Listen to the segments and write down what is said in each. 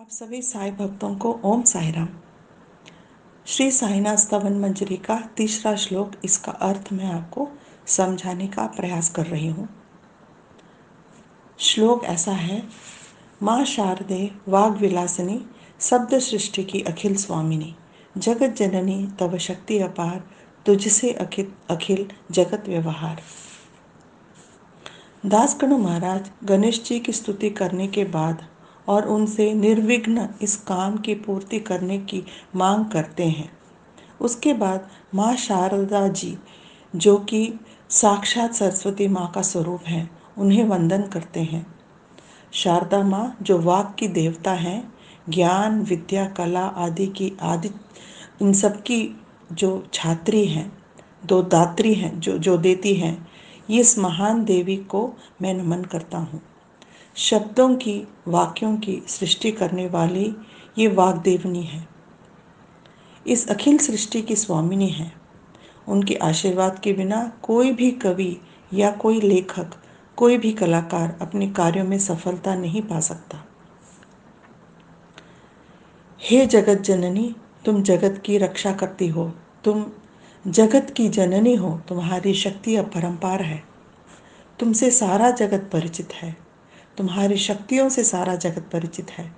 आप सभी साईं भक्तों को ओम साईं राम। श्री साईनाथ स्तवन मंजरी का तीसरा श्लोक, इसका अर्थ मैं आपको समझाने का प्रयास कर रही हूँ। श्लोक ऐसा है। माँ शारदे वाग विलासिनी, शब्द सृष्टि की अखिल स्वामिनी, जगत जननी तव शक्ति अपार, तुझसे अखिल अखिल जगत व्यवहार। दासगणु महाराज गणेश जी की स्तुति करने के बाद और उनसे निर्विघ्न इस काम की पूर्ति करने की मांग करते हैं। उसके बाद माँ शारदा जी, जो कि साक्षात सरस्वती माँ का स्वरूप है, उन्हें वंदन करते हैं। शारदा माँ जो वाक की देवता हैं, ज्ञान विद्या कला आदि की इन सब की जो छात्री हैं, दो दात्री हैं, जो देती हैं, इस महान देवी को मैं नमन करता हूँ। शब्दों की वाक्यों की सृष्टि करने वाली ये वाग्देवनी है, इस अखिल सृष्टि की स्वामिनी है। उनके आशीर्वाद के बिना कोई भी कवि या कोई लेखक, कोई भी कलाकार अपने कार्यों में सफलता नहीं पा सकता। हे जगत जननी, तुम जगत की रक्षा करती हो, तुम जगत की जननी हो, तुम्हारी शक्ति अपरंपार है। तुमसे सारा जगत परिचित है, तुम्हारी शक्तियों से सारा जगत परिचित है।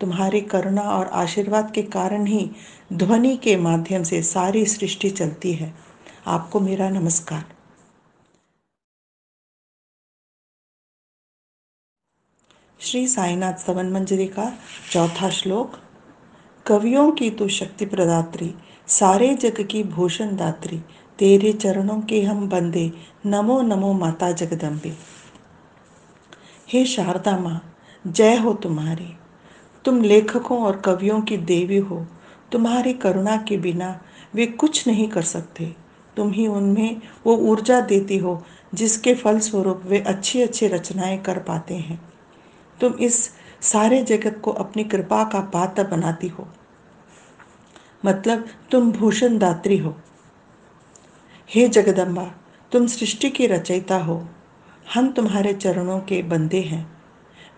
तुम्हारी करुणा और आशीर्वाद के कारण ही ध्वनि के माध्यम से सारी सृष्टि चलती है। आपको मेरा नमस्कार। श्री साईनाथ स्तवन मंजरी का चौथा श्लोक। कवियों की तू शक्ति प्रदात्री, सारे जग की भूषण दात्री, तेरे चरणों के हम बंदे, नमो नमो माता जगदम्बे। हे शारदा माँ, जय हो तुम्हारी। तुम लेखकों और कवियों की देवी हो। तुम्हारी करुणा के बिना वे कुछ नहीं कर सकते। तुम ही उनमें वो ऊर्जा देती हो जिसके फलस्वरूप वे अच्छी अच्छी रचनाएं कर पाते हैं। तुम इस सारे जगत को अपनी कृपा का पात्र बनाती हो, मतलब तुम भूषण दात्री हो। हे जगदम्बा, तुम सृष्टि की रचयिता हो। हम तुम्हारे चरणों के बंदे हैं।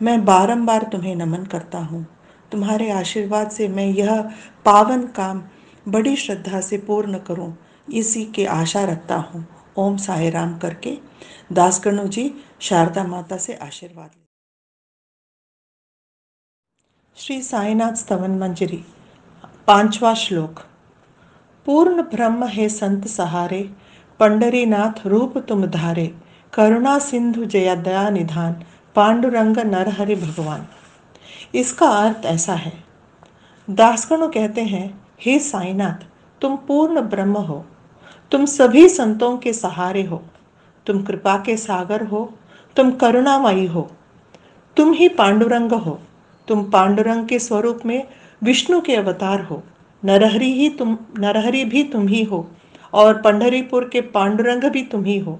मैं बारंबार तुम्हें नमन करता हूँ। तुम्हारे आशीर्वाद से मैं यह पावन काम बड़ी श्रद्धा से पूर्ण करूँ, इसी की आशा रखता हूँ। ओम साई राम करके दासगणु जी शारदा माता से आशीर्वाद लें। श्री साईनाथ स्तवन मंजरी पांचवा श्लोक। पूर्ण ब्रह्म है संत सहारे, पंडरीनाथ रूप तुम धारे, करुणा सिंधु जया दया निधान, पांडुरंग नरहरि भगवान। इसका अर्थ ऐसा है। दासगणु कहते हैं, हे साईनाथ, तुम पूर्ण ब्रह्म हो, तुम सभी संतों के सहारे हो, तुम कृपा के सागर हो, तुम करुणामयी हो, तुम ही पांडुरंग हो, तुम पांडुरंग के स्वरूप में विष्णु के अवतार हो। नरहरि भी तुम ही हो और पंढरीपुर के पांडुरंग भी तुम ही हो।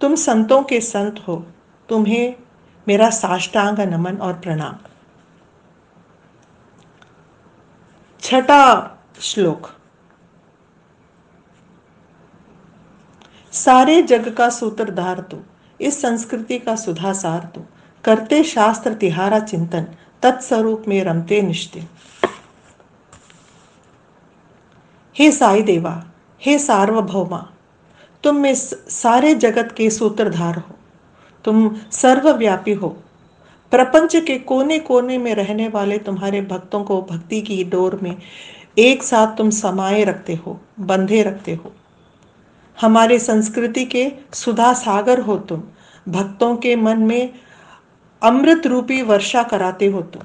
तुम संतों के संत हो। तुम्हें मेरा साष्टांग नमन और प्रणाम। छठा श्लोक। सारे जग का सूत्रधार तू, इस संस्कृति का सुधासार तू, करते शास्त्र तिहारा चिंतन, तत्स्वरूप में रमते निश्चित। हे साई देवा, हे सार्वभौमा, तुम में सारे जगत के सूत्रधार हो। तुम सर्वव्यापी हो। प्रपंच के कोने कोने में रहने वाले तुम्हारे भक्तों को भक्ति की डोर में एक साथ तुम समाये रखते हो, बंधे रखते हो। हमारे संस्कृति के सुधा सागर हो तुम। भक्तों के मन में अमृत रूपी वर्षा कराते हो तुम।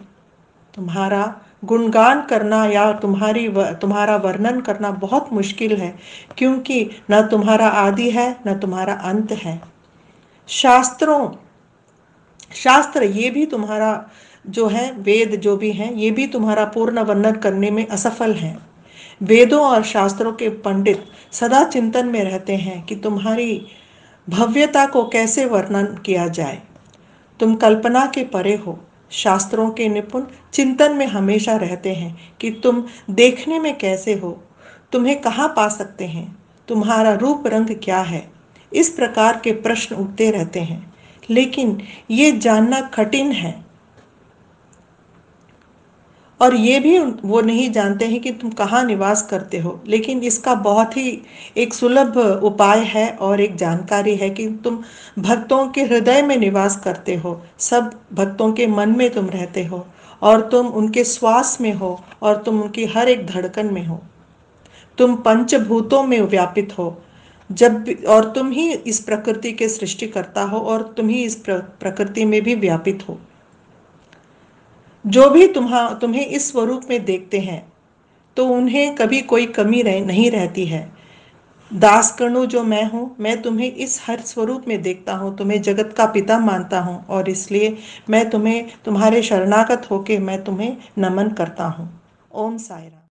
तुम्हारा गुणगान करना या तुम्हारा वर्णन करना बहुत मुश्किल है, क्योंकि न तुम्हारा आदि है न तुम्हारा अंत है। शास्त्र ये भी तुम्हारा जो है, वेद जो भी हैं, ये भी तुम्हारा पूर्ण वर्णन करने में असफल हैं। वेदों और शास्त्रों के पंडित सदा चिंतन में रहते हैं कि तुम्हारी भव्यता को कैसे वर्णन किया जाए। तुम कल्पना के परे हो। शास्त्रों के निपुण चिंतन में हमेशा रहते हैं कि तुम देखने में कैसे हो, तुम्हें कहाँ पा सकते हैं, तुम्हारा रूप रंग क्या है। इस प्रकार के प्रश्न उठते रहते हैं, लेकिन ये जानना कठिन है और ये भी वो नहीं जानते हैं कि तुम कहाँ निवास करते हो, लेकिन इसका बहुत ही एक सुलभ उपाय है और एक जानकारी है कि तुम भक्तों के हृदय में निवास करते हो, सब भक्तों के मन में तुम रहते हो, और तुम उनके श्वास में हो, और तुम उनकी हर एक धड़कन में हो। तुम पंचभूतों में व्यापित हो, और तुम ही इस प्रकृति के सृष्टि करता हो, और तुम ही इस प्रकृति में भी व्यापित हो। जो भी तुम्हें इस स्वरूप में देखते हैं तो उन्हें कभी कोई कमी नहीं रहती है। दासकणु जो मैं हूँ, मैं तुम्हें इस हर स्वरूप में देखता हूँ, तुम्हें जगत का पिता मानता हूँ, और इसलिए मैं तुम्हें तुम्हारे शरणागत होके मैं तुम्हें नमन करता हूँ। ओम साई राम।